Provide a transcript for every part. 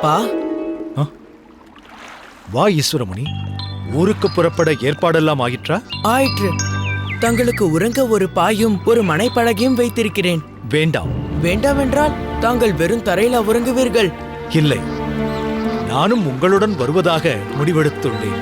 அப்பா, வா ஈஸ்வரமுனி, ஊருக்கு புறப்பட ஏற்பாடெல்லாம் ஆயிற்றா? ஆயிற்று. தங்களுக்கு உறங்க ஒரு பாயும் ஒரு மனைப்படகையும் வைத்திருக்கிறேன். வேண்டாம். வேண்டாம் என்றால் தாங்கள் வெறும் தரையில உறங்குவீர்கள். இல்லை, நானும் உங்களுடன் வருவதாக முடிவெடுத்துள்ளேன்.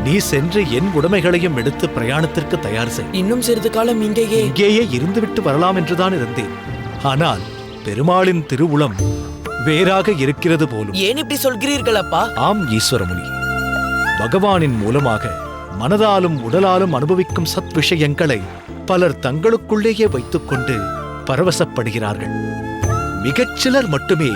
நீ சென்று என் உடைமைகளையும் எடுத்து பிரயாணத்திற்கு தயார் செய். இன்னும் சிறிது காலம் இங்கேயே இருந்துவிட்டு வரலாம் என்றுதான் இருந்தேன். ஆனால் பெருமாளின் திருவுளம் வேறாக இருக்கிறது போலும். ஏன் இப்படி சொல்கிறீர்கள் அப்பா? ஆம் ஈஸ்வரமுனி, பகவானின் மூலமாக மனதாலும் உடலாலும் அனுபவிக்கும் சத் விஷயங்களை பலர் தங்களுக்குள்ளேயே வைத்துக்கொண்டு பரவசப்படுகிறார்கள். மிகச்சிலர் மட்டுமே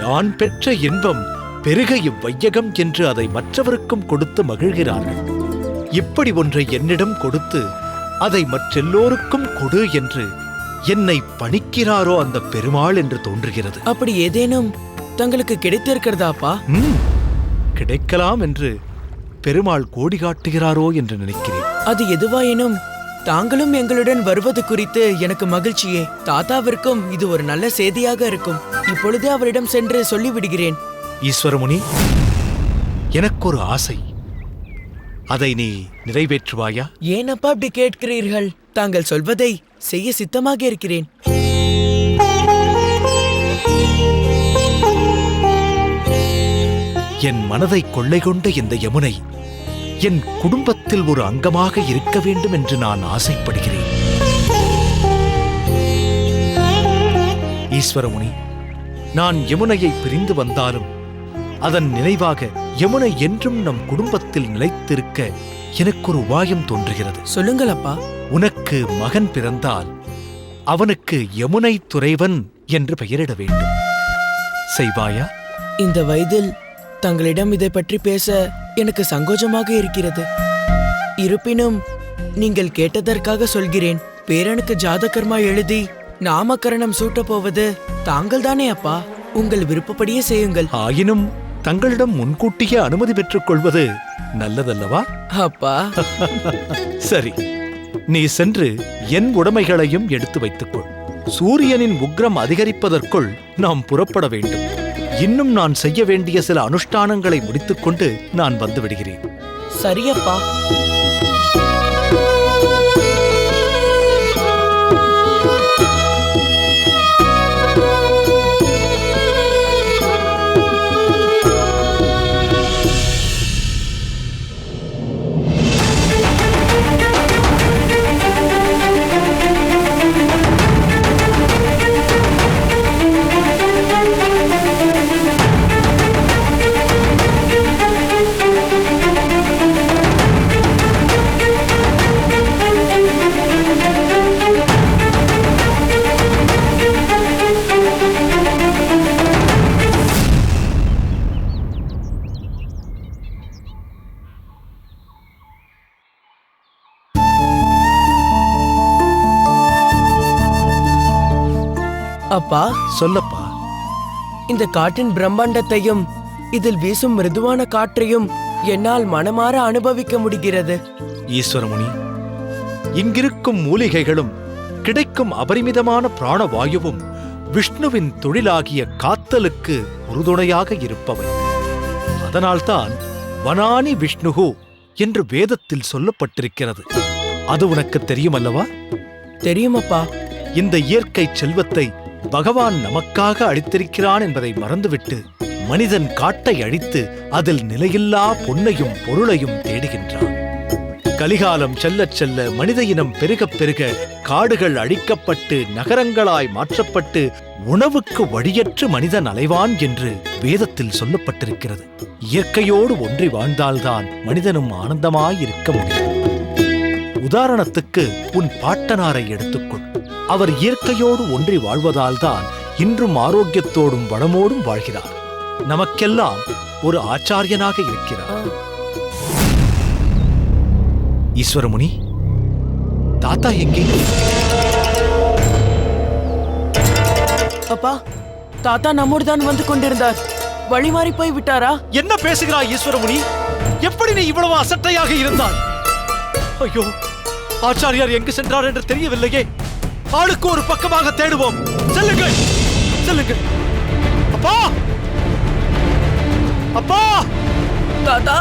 யான் பெற்ற இன்பம் பெருக இவ்வையகம் என்று அதை மற்றவருக்கும் கொடுத்து மகிழ்கிறார்கள். இப்படி ஒன்றை என்னிடம் கொடுத்து அதை மற்றெல்லோருக்கும் கொடு என்று என்னை பணிக்கிறாரோ அந்த பெருமாள் என்று தோன்றுகிறது. அப்படி ஏதேனும் தங்களுக்கு கிடைத்திருக்கிறதாப்பா? கிடைக்கலாம் என்று பெருமாள் கோடி காட்டுகிறாரோ என்று நினைக்கிறேன். அது எதுவாயினும் தாங்களும் எங்களுடன் வருவது குறித்து எனக்கு மகிழ்ச்சியே. தாத்தாவிற்கும் இது ஒரு நல்ல செய்தியாக இருக்கும். இப்பொழுதே அவரிடம் சென்று சொல்லிவிடுகிறேன். ஈஸ்வரமுனி, எனக்கு ஒரு ஆசை. அதை நீ நிறைவேற்றுவாயா? ஏனப்பா அப்படி கேட்கிறீர்கள்? தாங்கள் சொல்வதை செய்ய சித்தமாக இருக்கிறேன். என் மனதை கொள்ளை கொண்ட இந்த யமுனை என் குடும்பத்தில் ஒரு அங்கமாக இருக்க வேண்டும் என்று நான் ஆசைப்படுகிறேன். ஈஸ்வரமுனி, நான் யமுனையை பிரிந்து வந்தாலும் அதன் நினைவாக யமுனை என்றும் நம் குடும்பத்தில் நிலைத்திருக்க எனக்கு ஒரு உபாயம் தோன்றுகிறது. சொல்லுங்களப்பா. உனக்கு மகன் பிறந்தால் அவனுக்கு யமுனை துறைவன் என்று பெயரிட வேண்டும். செய்வாயா? இந்த வயதில் தங்களிடம் இதை பற்றி பேச எனக்கு சங்கோஜமாக இருக்கிறது. இருப்பினும் நீங்கள் கேட்டதற்காக சொல்கிறேன். பேரனுக்கு ஜாதகர்மா எழுதி நாமகரணம் சூட்டப் போவது தாங்கள் தானே அப்பா. உங்கள் விருப்பப்படியே செய்யுங்கள். ஆயினும் தங்களிடம் முன்கூட்டியே அனுமதி பெற்றுக் கொள்வது நல்லதல்லவா? அப்பா சரி, நீ சென்று என் உடைமைகளையும் எடுத்து வைத்துக்கொள். சூரியனின் உக்ரம் அதிகரிப்பதற்குள் நாம் புறப்பட வேண்டும். இன்னும் நான் செய்ய வேண்டிய சில அனுஷ்டானங்களை முடித்துக்கொண்டு நான் வந்து விடுகிறேன். சரியப்பா. அப்பா, சொல்லப்பா. இந்த காட்டின் பிரம்மாண்டத்தையும் இதில் வீசும் மிருதுவான காற்றையும் என்னால் மனமாற அனுபவிக்க முடிகிறது. ஈஸ்வரமுனி, இங்கிருக்கும் மூலிகைகளும் கிடைக்கும் அபரிமிதமான பிராணவாயுவும் விஷ்ணுவின் தொழிலாகிய காத்தலுக்கு உறுதுணையாக இருப்பவை. அதனால்தான் வனானி விஷ்ணுகு என்று வேதத்தில் சொல்லப்பட்டிருக்கிறது. அது உனக்கு தெரியுமல்லவா? தெரியுமப்பா. இந்த இயற்கை செல்வத்தை பகவான் நமக்காக அளித்திருக்கிறான் என்பதை மறந்துவிட்டு மனிதன் காட்டை அழித்து அதில் நிலையில்லா பொன்னையும் பொருளையும் தேடுகின்றான். கலிகாலம் செல்லச் செல்ல மனித இனம் பெருகப் பெருக காடுகள் அழிக்கப்பட்டு நகரங்களாய் மாற்றப்பட்டு உணவுக்கு வழியற்று மனிதன் அலைவான் என்று வேதத்தில் சொல்லப்பட்டிருக்கிறது. இயற்கையோடு ஒன்றி வாழ்ந்தால்தான் மனிதனும் ஆனந்தமாயிருக்க முடியும். உதாரணத்துக்கு உன் பாட்டனாரை எடுத்துக்கொள். அவர் இயற்கையோடு ஒன்றி வாழ்வதால்தான் இன்றும் ஆரோக்கியத்தோடும் வளமோடும் வாழ்கிறார். நமக்கெல்லாம் ஒரு ஆச்சாரியனாக இருக்கிறார். ஈஸ்வரமுனி, தாத்தா எங்கே? அப்பா, தாத்தா நம்மோடு தான் வந்து கொண்டிருந்தார். வழிமாறி போய் விட்டாரா? என்ன பேசுகிறாய் ஈஸ்வரமுனி? எப்படி நீ இவ்வளவு அசட்டையாக இருந்தாய்? ஐயோ, ஆச்சாரியார் எங்கு சென்றார் என்று தெரியவில்லையே. ஆளுக்கு ஒரு பக்கமாக தேடுவோம். செல்லுங்கள், செல்லுங்கள். அப்பா, அப்பா! தாத்தா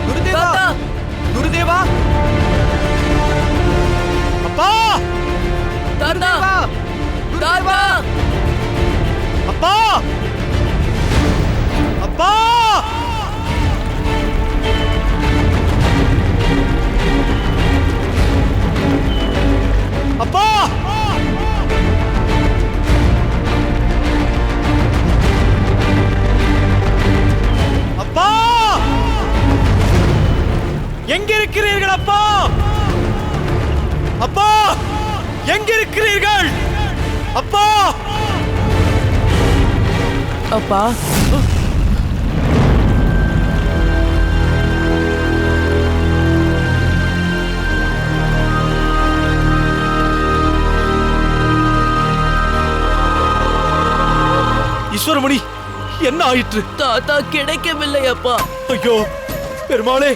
குருதேவா! தாத்தா குருதேவா! அப்பா! தாத்தா தாத்தா அப்பா! அப்பா! அப்பா! அப்பா! எங்கிருக்கிறீர்கள் அப்பா? அப்பா! எங்கிருக்கிறீர்கள்? அப்பா! அப்பா ஈஸ்வரமணி, என்ன ஆயிற்று? தாத்தா கிடைக்கவில்லை அப்பா. ஐயோ பெருமாளே,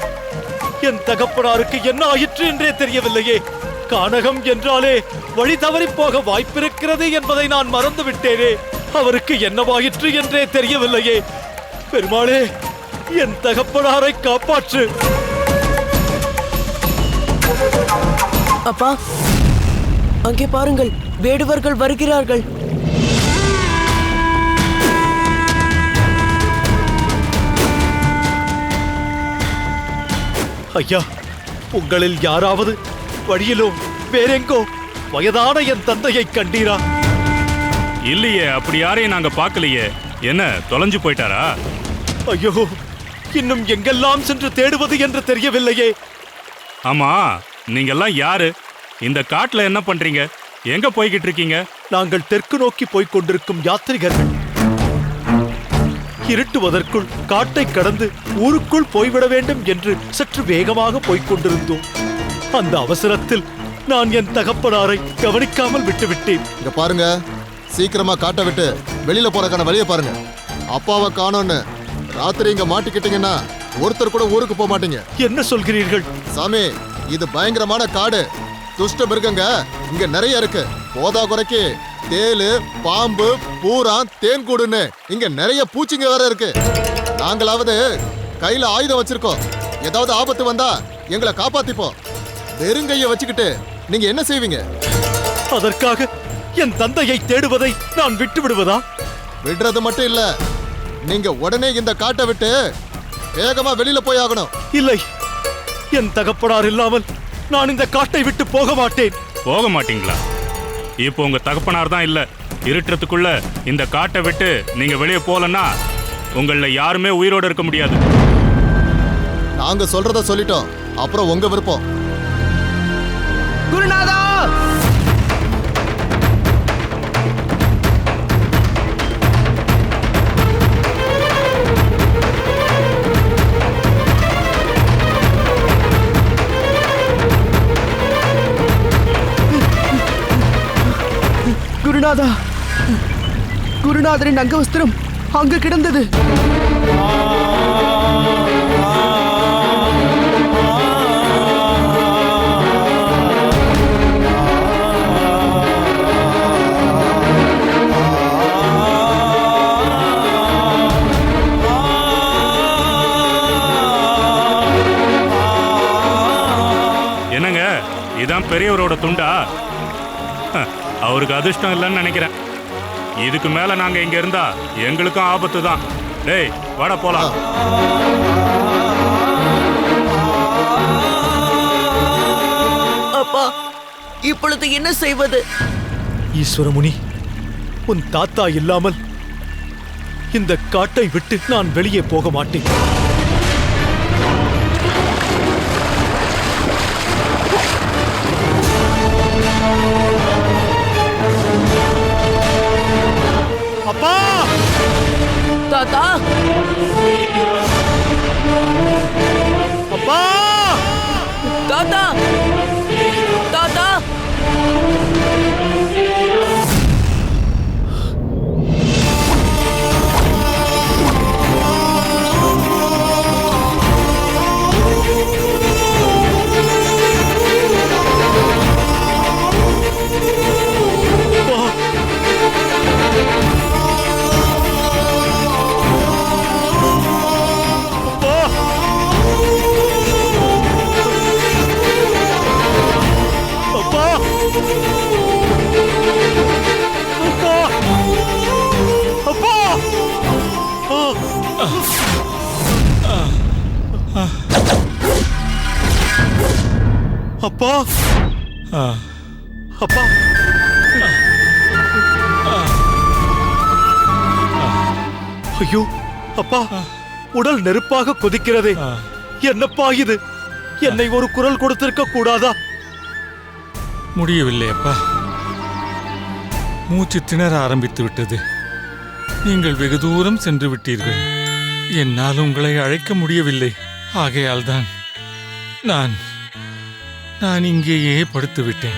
என் தகப்பனாருக்கு என்ன ஆயிற்று என்றே தெரியவில்லையே. கானகம் என்றாலே வழி தவறி போக வாய்ப்பிருக்கிறது என்பதை நான் மறந்து விட்டேனே. அவருக்கு என்னவாயிற்று என்றே தெரியவில்லையே. பெருமாளே, என் தகப்பனாரை காப்பாற்று. அப்பா அங்கே பாருங்கள், வேடுவர்கள் வருகிறார்கள். ஐயா, உங்களில் யாராவது வழியிலோ வேறெங்கோ வயதான என் தந்தையை கண்டீரா? இல்லையே, அப்படி யாரையும் நாங்க பார்க்கலையே. என்ன தொலைஞ்சு போயிட்டாரா? ஐயோ, இன்னும் எங்கெல்லாம் சென்று தேடுவது என்று தெரியவில்லையே. ஆமா, நீங்கெல்லாம் யாரு? இந்த காட்டுல என்ன பண்றீங்க? எங்க போய்கிட்டு இருக்கீங்க? நாங்கள் தெற்கு நோக்கி போய்க் கொண்டிருக்கும் யாத்ரிகர்கள். இருட்டுவதற்குள் காட்டை கடந்து ஊருக்குள் போய்விட வேண்டும் என்று சற்று வேகமாக போய்க் கொண்டிருந்தோம். அந்த அவசரத்தில் நான் என் தகப்பனாரை கவனிக்காமல் விட்டுவிட்டேன். இங்க பாருங்க, சீக்கிரமா காட்ட விட்டு வெளியில போறதுக்கான வழியை பாருங்க. அப்பாவை காணோன்னு ராத்திரி இங்க மாட்டிக்கிட்டீங்கன்னா ஒருத்தர் கூட ஊருக்கு போக மாட்டீங்க. என்ன சொல்கிறீர்கள்? சாமி, இது பயங்கரமான காடு. துஷ்ட மிருகங்க இங்க நிறைய இருக்கு. போதா குறைக்கு தேளு, பாம்பு, பூரான், தேன்கூடுன்னு இங்க நிறைய பூச்சிங்க வேற இருக்கு. நாங்களாவது கையில ஆயுதம் வச்சிருக்கோம். ஏதாவது ஆபத்து வந்தா எங்களை காப்பாத்திப்போம். வெறுங்கைய வச்சுக்கிட்டு நீங்க என்ன செய்வீங்க? அதற்காக என் தந்தையை தேடுவதை நான் விட்டு விடுவதா? விடுறது மட்டும் இல்ல, நீங்க உடனே இந்த காட்டை விட்டு வேகமா வெளியில போய் ஆகணும். இல்லை, என் தகப்பனார் இல்லாமல் நான் இந்த காட்டை விட்டு போக மாட்டேன். போக மாட்டீங்களா? இப்போ உங்க தகப்பனார் தான் இல்ல. இருட்டுறதுக்குள்ள இந்த காட்டை விட்டு நீங்க வெளியே போலன்னா உங்கள யாருமே உயிரோட இருக்க முடியாது. நாங்க சொல்றத சொல்லிட்டோம், அப்புறம் உங்க விருப்பம். குருநாதா! குருநாதா, குருநாதரின் அங்கவஸ்திரம் அங்கு கிடந்தது. என்னங்க, இதான் பெரியவரோட துண்டா? அவருக்கு அதிர்ஷ்டம் இல்லைன்னு நினைக்கிறேன். இதுக்கு மேல நாங்க இங்க இருந்தா எங்களுக்கும் ஆபத்து தான். டேய், வாடா போலாம். அப்பா, இப்பொழுது என்ன செய்வது? ஈஸ்வரமுனி, உன் தாத்தா இல்லாமல் இந்த காட்டை விட்டு நான் வெளியே போக மாட்டேன். அப்பா! தாத்தா அப்பா! தாத்தா தாத்தா அப்பா அப்பா ஐயோ அப்பா, உடல் நெருப்பாக கொதிக்கிறதே. என்னப்பா இது? என்னை ஒரு குரல் கொடுத்திருக்க கூடாதா? முடியவில்லை அப்பா, மூச்சு திணற ஆரம்பித்து விட்டது. நீங்கள் வெகு தூரம் சென்று விட்டீர்கள். என்னால் உங்களை அழைக்க முடியவில்லை. ஆகையால் தான் நான் இங்கேயே படுத்து விட்டேன்.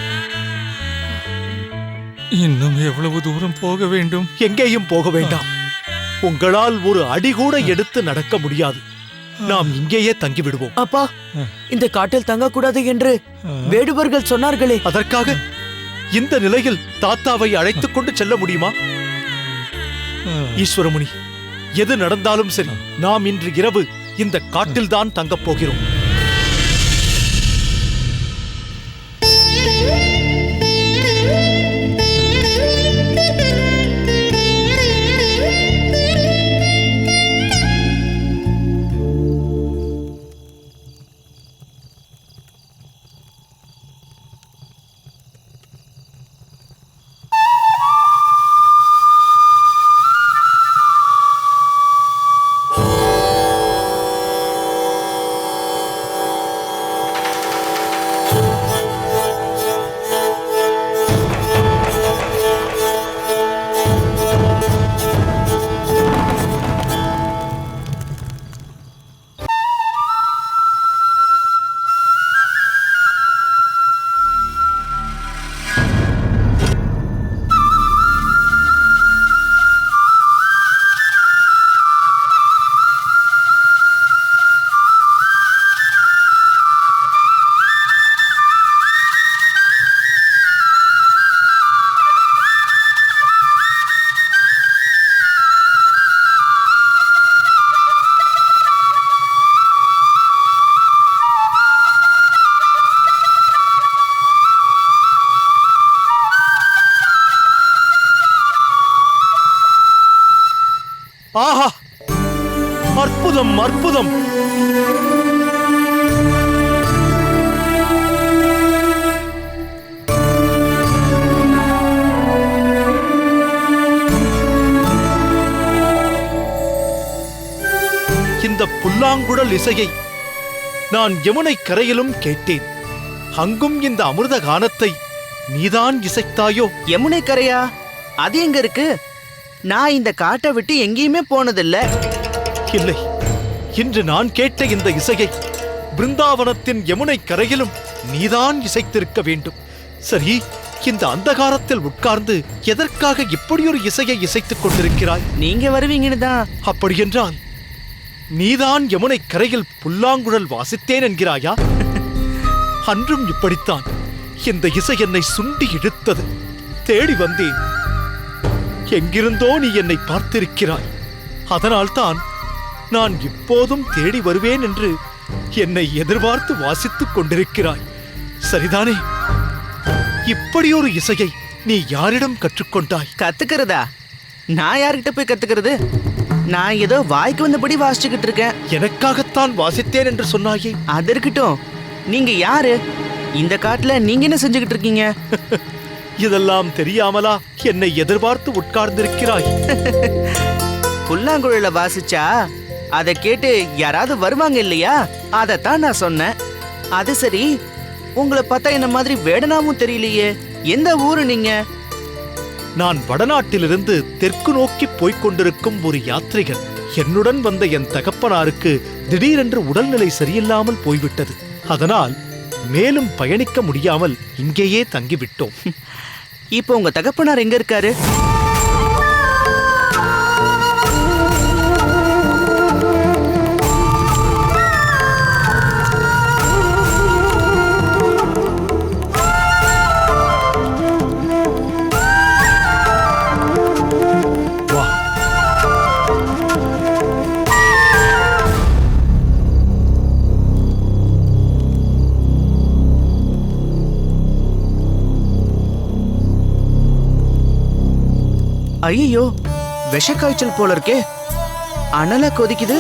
இன்னும் எவ்வளவு தூரம் போக வேண்டும்? எங்கேயும் போக வேண்டாம். உங்களால் ஒரு அடி கூட எடுத்து நடக்க முடியாது. நாம் இங்கேயே தங்கிவிடுவோம். அப்பா, இந்த காட்டில் தங்கக்கூடாது என்று வேடுவர்கள் சொன்னார்களே. அதற்காக இந்த நிலையில் தாத்தாவை அழைத்துக் கொண்டு செல்ல முடியுமா? ஈஸ்வரமுனி, எது நடந்தாலும் சரி, நாம் இன்று இரவு இந்த காட்டில்தான் தங்கப் போகிறோம். ஆஹா, அற்புதம் அற்புதம்! இந்த புல்லாங்குழல் இசையை நான் யமுனை கரையிலும் கேட்டேன். அங்கும் இந்த அமிர்த கானத்தை நீதான் இசைத்தாயோ? யமுனை கரையா? அது எங்க இருக்கு? நான் இந்த காட்டை விட்டு எங்கேயுமே போனதில்ல. இல்லை, இன்று நான் கேட்ட இந்த இசையை பிருந்தாவனத்தின் யமுனை கரையிலும் நீதான் இசைத்திருக்க வேண்டும். சரி, இந்த அந்தகாரத்தில் உட்கார்ந்து எதற்காக இப்படியொரு இசையை இசைத்துக் கொண்டிருக்கிறாய்? நீங்க வருவீங்கன்னு தான். அப்படியென்றால் நீதான் யமுனை கரையில் புல்லாங்குழல் வாசித்தேன் என்கிறாயா? அன்றும் இப்படித்தான் இந்த இசை என்னை சுண்டி இழுத்தது. தேடி வந்தேன். எங்கிருந்தோ நீ என்னை பார்த்திருக்கிறாய். அதனால்தான் நான் இப்போதும் தேடி வருவேன் என்று என்னை எதிர்பார்த்து வாசித்துக் கொண்டிருக்கிறாய். சரிதானே? இப்படியொரு இசையை நீ யாரிடம் கற்றுக்கொண்டாய்? கத்துக்கிறதா? நான் யார்கிட்ட போய் கத்துக்கிறது? நான் ஏதோ வாய்க்கு வந்தபடி வாசிச்சுக்கிட்டு இருக்கேன். எனக்காகத்தான் வாசித்தேன் என்று சொன்னாயே. அது இருக்கட்டும், நீங்க யாரு? இந்த காட்டுல நீங்க என்ன செஞ்சுக்கிட்டு இருக்கீங்க? இதெல்லாம் தெரியாமலா என்னை எதிர்பார்த்து உட்கார்ந்திருக்கிறாய்? புல்லாங்குழல வாசிச்சா அதை கேட்டு யாராவது வருவாங்க இல்லையா? அதத்தான் நான் சொன்னேன். அது சரி, உங்களை பார்த்தா என்ன மாதிரி வேடனாவும் தெரியலையே. எந்த ஊரு நீங்க? நான் வடநாட்டிலிருந்து தெற்கு நோக்கி போய்க் கொண்டிருக்கும் ஒரு யாத்ரிகன். என்னுடன் வந்த என் தகப்பனாருக்கு திடீரென்று உடல்நிலை சரியில்லாமல் போய்விட்டது. அதனால் மேலும் பயணிக்க முடியாமல் இங்கேயே தங்கிவிட்டோம். இப்போ உங்க தகப்பனார் எங்க இருக்காரு? வா. ஐயோ, விஷக்காய்ச்சல் போல இருக்கே. அனல கொதிக்குது.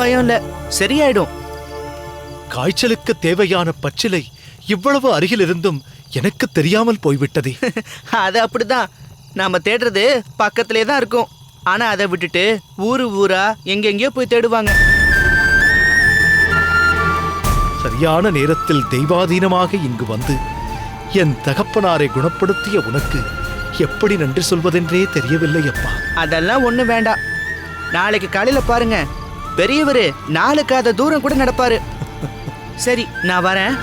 பயம் இல்ல, சரியாயிடும். காய்ச்சலுக்கு தேவையான பச்சிலை இவ்வளவு அருகில் இருந்தும் எனக்கு தெரியாமல் போய்விட்டதே. அது அப்படிதான். நாம தேடுறது பக்கத்திலே தான் இருக்கும். ஆனா அதை விட்டுட்டு ஊரா எங்கெங்கயோ போய் தேடுவாங்க. சரியான நேரத்தில் தெய்வாதீனமாக இங்கு வந்து என் தகப்பனாரை குணப்படுத்திய உனக்கு எப்படி நன்றி சொல்வதென்றே தெரியவில்லை அப்பா. அதெல்லாம் ஒண்ணு வேண்டாம். நாளைக்கு காலையில பாருங்க, பெரியவரு 4 காத தூரம் கூட நடப்பாரு. சரி, நான் வரேன்.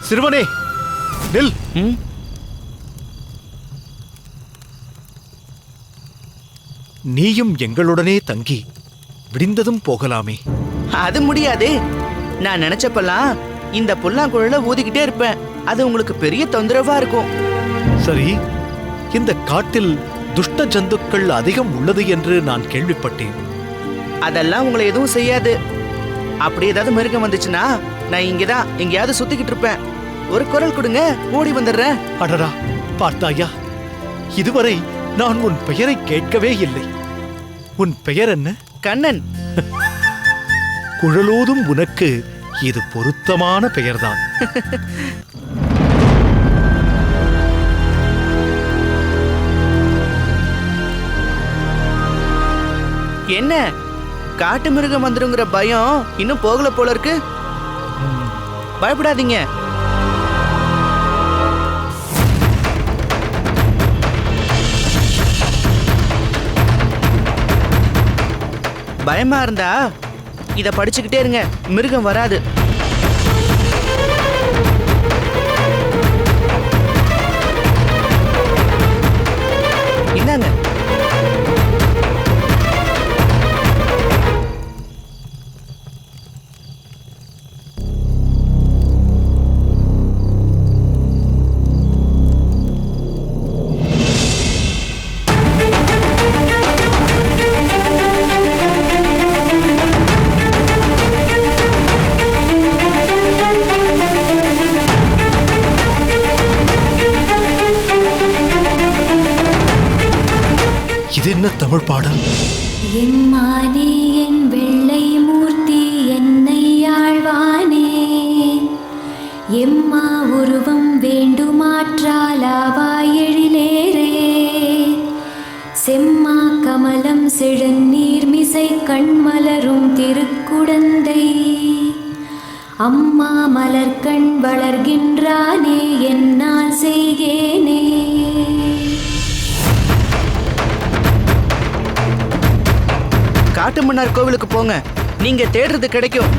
சிறுவனே நில். நீயும் எங்களுடனே தங்கி விடிந்ததும் போகலாமே. அது முடியாது. நான் நினைச்சப்பெல்லாம் இந்த புல்லாங்குழல ஊதிக்கிட்டே இருப்பேன். அது உங்களுக்கு பெரிய தொந்தரவா இருக்கும். சரி, இந்த காட்டில் துஷ்ட ஜந்துக்கள் அதிகம் உள்ளது என்று நான் கேள்விப்பட்டேன். அதெல்லாம் உங்களை எதுவும் செய்யாது. அப்படி ஏதாவது மிருகம் வந்துச்சுன்னா நான் இங்கதான் எங்கேயாவது சுத்திக்கிட்டு இருப்பேன். ஒரு குரல் கொடுங்க, ஓடி வந்துடுறேன். அடடா, பார்த்தாயா, இதுவரை நான் உன் பெயரை கேட்கவே இல்லை. உன் பெயர் என்ன? கண்ணன். குழலோதும் உனக்கு இது பொருத்தமான பெயர்தான். என்ன, காட்டு மிருகம் வந்துருங்கிற பயம் இன்னும் போகல போல இருக்கு. பயப்படாதீங்க. பயமா இருந்தா இத படிச்சுக்கிட்டே இருங்க, மிருகம் வராது. இந்தாங்க. இது என்ன தமிழ் பாடல்? எம்மானே என் வெள்ளை மூர்த்தி என்னை ஆழ்வானே, எம்மா உருவம் வேண்டுமாற்றாலாவாய் எழிலேரே, செம்மா கமலம் செழுநீர் மிசை கண்மலரும் திருக்குடந்தை, அம்மா மலர்கண் வளர்கின்றானே என்னால் செய்கேனே. காட்டுமன்னார் கோவிலுக்கு போங்க, நீங்க தேடுறது கிடைக்கும்.